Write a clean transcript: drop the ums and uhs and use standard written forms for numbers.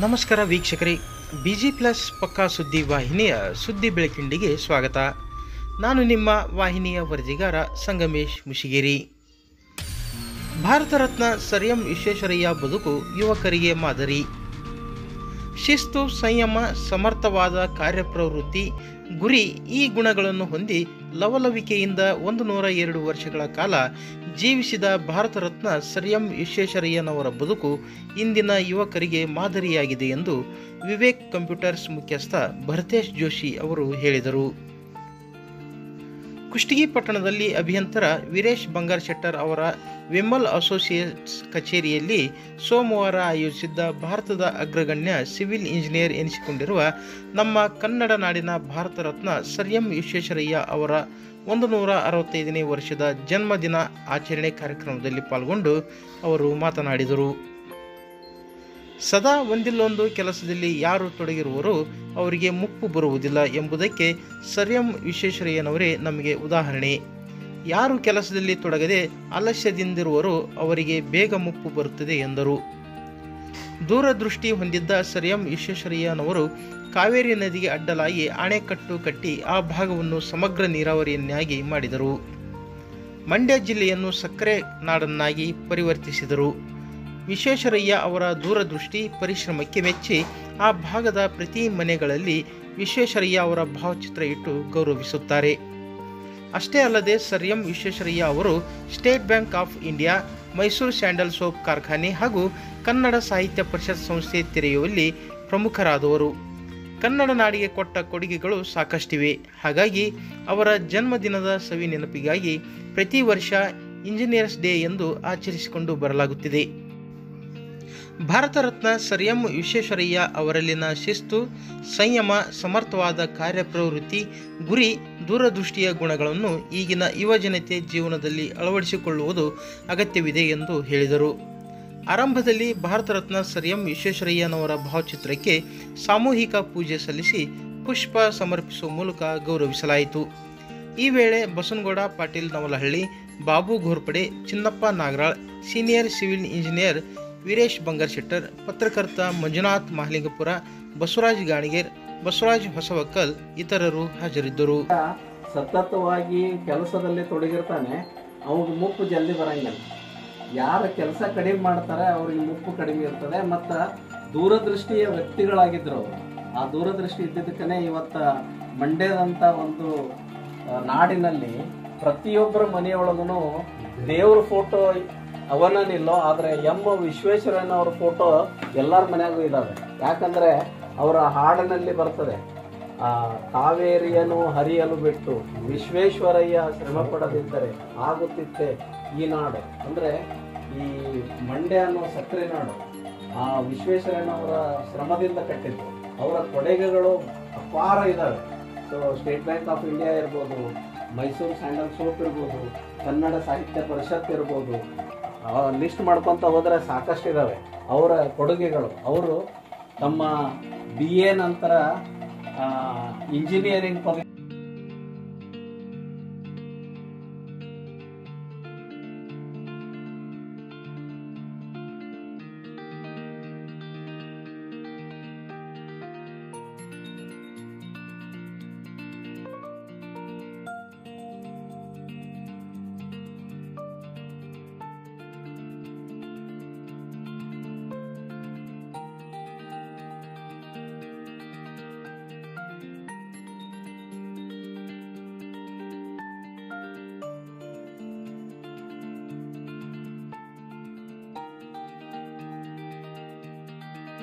ನಮಸ್ಕಾರ ವೀಕ್ಷಕರೇ, busy plus ಪಕ್ಕಾ ಸುದ್ದಿ ವಾಹಿನಿಯ ಸುದ್ದಿ ಬೆಳಕಿಂಡಿಗೆ ಸ್ವಾಗತ. ನಾನು ನಿಮ್ಮ ವಾಹಿನಿಯ ವರದಿಗಾರ ಸಂಗಮೇಶ್ ಮುಷಿಗೇರಿ. ಭಾರತ ರತ್ನ ಸರ್ ಎಂ ವಿಶ್ವೇಶ್ವರಯ್ಯ ಬದುಕು ಯುವಕರಿಗೆ ಮಾದರಿ. ಶಿಸ್ತು, ಸಂಯಮ, ಸಮರ್ಥವಾದ ಕಾರ್ಯಪ್ರವೃತ್ತಿ, ಗುರಿ ಈ ಗುಣಗಳನ್ನು ಹೊಂದಿ ಲವಲವಿಕೆಯಿಂದ 102 ವರ್ಷಗಳ ಕಾಲ ಜೀವಿಸಿದ ಭಾರತ ರತ್ನ ಸರ್ ಎಂ ವಿಶ್ವೇಶ್ವರಯ್ಯನವರ ಬದುಕು ಇಂದಿನ ಯುವಕರಿಗೆ ಮಾದರಿಯಾಗಿದೆ ಎಂದು ವಿವೇಕ್ ಕಂಪ್ಯೂಟರ್ಸ್ ಮುಖ್ಯಸ್ಥ ಭರತೇಶ್ ಜೋಶಿ ಅವರು ಹೇಳಿದರು. ಕುಷ್ಟಗಿ ಪಟ್ಟಣದಲ್ಲಿ ಅಭಿಯಂತರ ವೀರೇಶ್ ಬಂಗಾರಶೆಟ್ಟರ್ ಅವರ ವಿಮಲ್ ಅಸೋಸಿಯೇಟ್ಸ್ ಕಚೇರಿಯಲ್ಲಿ ಸೋಮವಾರ ಆಯೋಜಿಸಿದ್ದ ಭಾರತದ ಅಗ್ರಗಣ್ಯ ಸಿವಿಲ್ ಇಂಜಿನಿಯರ್ ಎನಿಸಿಕೊಂಡಿರುವ ನಮ್ಮ ಕನ್ನಡ ನಾಡಿನ ಭಾರತ ರತ್ನ ಸರ್ ಎಂ ವಿಶ್ವೇಶ್ವರಯ್ಯ ಅವರ 165ನೇ ವರ್ಷದ ಜನ್ಮದಿನ ಆಚರಣೆ ಕಾರ್ಯಕ್ರಮದಲ್ಲಿ ಪಾಲ್ಗೊಂಡು ಅವರು ಮಾತನಾಡಿದರು. ಸದಾ ಒಂದಿಲ್ಲೊಂದು ಕೆಲಸದಲ್ಲಿ ಯಾರು ತೊಡಗಿರುವರೋ ಅವರಿಗೆ ಮುಪ್ಪು ಬರುವುದಿಲ್ಲ ಎಂಬುದಕ್ಕೆ ಸರ್ ಎಂ ವಿಶ್ವೇಶ್ವರಯ್ಯನವರೇ ನಮಗೆ ಉದಾಹರಣೆ. ಯಾರು ಕೆಲಸದಲ್ಲಿ ತೊಡಗದೆ ಆಲಸ್ಯದಿಂದಿರುವರೋ ಅವರಿಗೆ ಬೇಗ ಮುಪ್ಪು ಬರುತ್ತದೆ ಎಂದರು. ದೂರದೃಷ್ಟಿ ಹೊಂದಿದ್ದ ಸರ್ ಎಂ ವಿಶ್ವೇಶ್ವರಯ್ಯನವರು ಕಾವೇರಿ ನದಿಗೆ ಅಡ್ಡಲಾಗಿ ಅಣೆಕಟ್ಟು ಕಟ್ಟಿ ಆ ಭಾಗವನ್ನು ಸಮಗ್ರ ನೀರಾವರಿಯನ್ನಾಗಿ ಮಾಡಿದರು. ಮಂಡ್ಯ ಜಿಲ್ಲೆಯನ್ನು ಸಕ್ಕರೆ ನಾಡನ್ನಾಗಿ ಪರಿವರ್ತಿಸಿದರು. ವಿಶ್ವೇಶ್ವರಯ್ಯ ಅವರ ದೂರದೃಷ್ಟಿ, ಪರಿಶ್ರಮಕ್ಕೆ ಮೆಚ್ಚಿ ಆ ಭಾಗದ ಪ್ರತಿ ಮನೆಗಳಲ್ಲಿ ವಿಶ್ವೇಶ್ವರಯ್ಯ ಅವರ ಭಾವಚಿತ್ರ ಇಟ್ಟು ಗೌರವಿಸುತ್ತಾರೆ. ಅಷ್ಟೇ ಅಲ್ಲದೆ ಸರ್ ಎಂ ವಿಶ್ವೇಶ್ವರಯ್ಯ ಅವರು state bank of India, Mysuru sandal soap ಕಾರ್ಖಾನೆ ಹಾಗೂ ಕನ್ನಡ ಸಾಹಿತ್ಯ ಪರಿಷತ್ ಸಂಸ್ಥೆ ತೆರೆಯುವಲ್ಲಿ ಪ್ರಮುಖರಾದವರು. ಕನ್ನಡ ನಾಡಿಗೆ ಕೊಟ್ಟ ಕೊಡುಗೆಗಳು ಸಾಕಷ್ಟಿವೆ. ಹಾಗಾಗಿ ಅವರ ಜನ್ಮದಿನದ ಸವಿ ನೆನಪಿಗಾಗಿ ಪ್ರತಿ ವರ್ಷ ಇಂಜಿನಿಯರ್ಸ್ ಡೇ ಎಂದು ಆಚರಿಸಿಕೊಂಡು ಬರಲಾಗುತ್ತಿದೆ. ಭಾರತ ರತ್ನ ಸರ್ ಎಂ ವಿಶ್ವೇಶ್ವರಯ್ಯ ಅವರಲ್ಲಿನ ಶಿಸ್ತು, ಸಂಯಮ, ಸಮರ್ಥವಾದ ಕಾರ್ಯಪ್ರವೃತ್ತಿ, ಗುರಿ, ದೂರದೃಷ್ಟಿಯ ಗುಣಗಳನ್ನು ಈಗಿನ ಯುವಜನತೆ ಜೀವನದಲ್ಲಿ ಅಳವಡಿಸಿಕೊಳ್ಳುವುದು ಅಗತ್ಯವಿದೆ ಎಂದು ಹೇಳಿದರು. ಆರಂಭದಲ್ಲಿ ಭಾರತ ರತ್ನ ಸರ್ ಎಂ ವಿಶ್ವೇಶ್ವರಯ್ಯನವರ ಭಾವಚಿತ್ರಕ್ಕೆ ಸಾಮೂಹಿಕ ಪೂಜೆ ಸಲ್ಲಿಸಿ ಪುಷ್ಪ ಸಮರ್ಪಿಸುವ ಮೂಲಕ ಗೌರವಿಸಲಾಯಿತು. ಈ ವೇಳೆ Basanagouda Patil Navalahalli, Babu Ghorpade, Chinnappa Nagaral, senior civil engineer Veeresh Bangarashettar, ಪತ್ರಕರ್ತ ಮಂಜುನಾಥ್ ಮಹಲಿಂಗಪುರ, ಬಸವರಾಜ್ ಗಾಣಿಗೇರ್, ಬಸವರಾಜ್ ಹೊಸವಕ್ಕಲ್ ಇತರರು ಹಾಜರಿದ್ದರು. ಸತತವಾಗಿ ಕೆಲಸದಲ್ಲಿ ತೊಡಗಿರ್ತಾನೆ, ಅವ್ರಿಗೆ ಮುಪ್ಪು ಜಲ್ದಿ ಬರಂಗಿಲ್ಲ. ಯಾರ ಕೆಲಸ ಕಡಿಮೆ ಮಾಡ್ತಾರೆ ಅವ್ರಿಗೆ ಮುಪ್ಪು ಕಡಿಮೆ ಇರ್ತದೆ. ಮತ್ತು ದೂರದೃಷ್ಟಿಯ ವ್ಯಕ್ತಿಗಳಾಗಿದ್ರು ಅವರು. ಆ ದೂರದೃಷ್ಟಿ ಇದ್ದಿದ್ದಕ್ಕೇ ಇವತ್ತ ಮಂಡ್ಯದಂಥ ಒಂದು ನಾಡಿನಲ್ಲಿ ಪ್ರತಿಯೊಬ್ಬರ ಮನೆಯೊಳಗೂ ದೇವ್ರ ಫೋಟೋ ಅವನಿಲ್ಲೋ, ಆದರೆ ಎಂ ವಿಶ್ವೇಶ್ವರಯ್ಯನವ್ರ ಫೋಟೋ ಎಲ್ಲರ ಮನೆಯಾಗೂ ಇದ್ದಾವೆ. ಯಾಕಂದರೆ ಅವರ ಹಾಡಿನಲ್ಲಿ ಬರ್ತದೆ, ಕಾವೇರಿಯನ್ನು ಹರಿಯಲು ಬಿಟ್ಟು ವಿಶ್ವೇಶ್ವರಯ್ಯ ಶ್ರಮ ಪಡದಿದ್ದರೆ ಆಗುತ್ತಿತ್ತೆ ಈ ನಾಡು. ಅಂದರೆ ಈ ಮಂಡ್ಯ ಅನ್ನೋ ಸಕ್ಕರೆ ನಾಡು ಆ ವಿಶ್ವೇಶ್ವರಯ್ಯನವರ ಶ್ರಮದಿಂದ ಕಟ್ಟಿದ್ದು. ಅವರ ಕೊಡುಗೆಗಳು ಅಪಾರ ಇದ್ದಾವೆ. So state bank of India ಇರ್ಬೋದು, ಮೈಸೂರು ಸ್ಯಾಂಡಲ್ ಸೋಪ್ ಇರ್ಬೋದು, ಕನ್ನಡ ಸಾಹಿತ್ಯ ಪರಿಷತ್ ಇರ್ಬೋದು, ಲಿಸ್ಟ್ ಮಾಡ್ಕೊತ ಹೋದರೆ ಸಾಕಷ್ಟು ಇದ್ದಾವೆ ಅವರ ಕೊಡುಗೆಗಳು. ಅವರು ತಮ್ಮ BA ನಂತರ ಇಂಜಿನಿಯರಿಂಗ್ ಪದವಿ